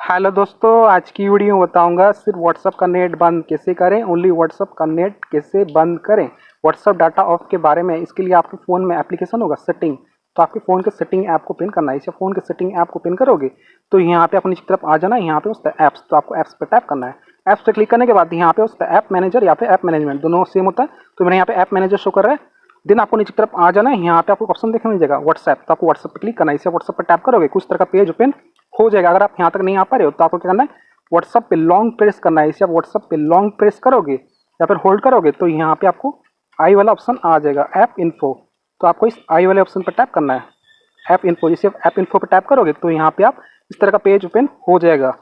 Hello दोस्तों, आज की वीडियो में बताऊंगा सिर्फ व्हाट्सअप का नेट बंद कैसे करें। ओनली व्हाट्सअप का नेट कैसे बंद करें, व्हाट्सअप डाटा ऑफ के बारे में। इसके लिए आपके फ़ोन में एप्लीकेशन होगा सेटिंग, तो आपके फ़ोन के सेटिंग ऐप को पिन करना है। इसे फ़ोन के सेटिंग ऐप को पिन करोगे तो यहाँ पे अपनी तरफ आ जाना है। यहाँ पे उस पर ऐप्स, तो आपको ऐप्स पर टैप करना है। ऐप्स पर क्लिक करने के बाद यहाँ पे उस पर ऐप मैनेजर या फिर ऐप मैनेजमेंट दोनों सेम होता है, तो मेरे यहाँ पे ऐप मैनेजर शो कर रहा है। देन आपको नीचे की तरफ आ जाना है। यहाँ पे आपको ऑप्शन देखने मिल जाएगा व्हाट्सएप, तो आपको व्हाट्सएप पे क्लिक करना है। इसे व्हाट्सएप पर टैप करोगे कुछ तरह का पेज ओपन हो जाएगा। अगर आप यहाँ तक नहीं आ पा रहे हो तो आपको क्या करना है, व्हाट्सएप पे लॉन्ग प्रेस करना है। इसे आप व्हाट्सएप पे लॉन्ग प्रेस करोगे या फिर होल्ड करोगे तो यहाँ पे आपको आई वाला ऑप्शन आ जाएगा, ऐप इन्फो। तो आपको इस आई वाले ऑप्शन पर टैप करना है, ऐप इन्फो। जैसे ऐप इन्फो पर टैप करोगे तो यहाँ पे आप इस तरह का पेज ओपन हो जाएगा।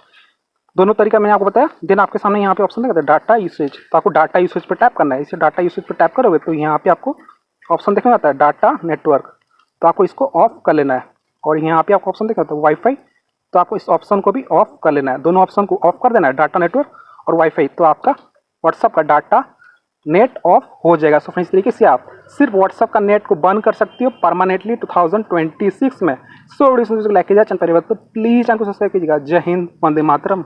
दोनों तरीका मैंने आपको बताया। देन आपके सामने यहाँ पे ऑप्शन देखा था डाटा यूसेज, तो आपको डाटा यूसेज पर टैप करना है। इसे डाटा यूसेज पर टैप करोगे तो यहाँ पे आपको ऑप्शन देखने आता है डाटा नेटवर्क, तो आपको इसको ऑफ कर लेना है। और यहाँ पे आपको ऑप्शन देखा था वाईफाई, तो आपको इस ऑप्शन को भी ऑफ कर लेना है। दोनों ऑप्शन को ऑफ कर देना है, डाटा नेटवर्क और वाईफाई, तो आपका व्हाट्सअप का डाटा नेट ऑफ हो जाएगा। सो फ्रेंड्स, इस तरीके से आप सिर्फ व्हाट्सअप का नेट को बंद कर सकते हो परमानेंटली 2026 में। सो वीडियो लाइक कीजिए, चैनल पर प्लीज चैनल को सब्सक्राइब कीजिएगा। जय हिंद, वंदे मातरम।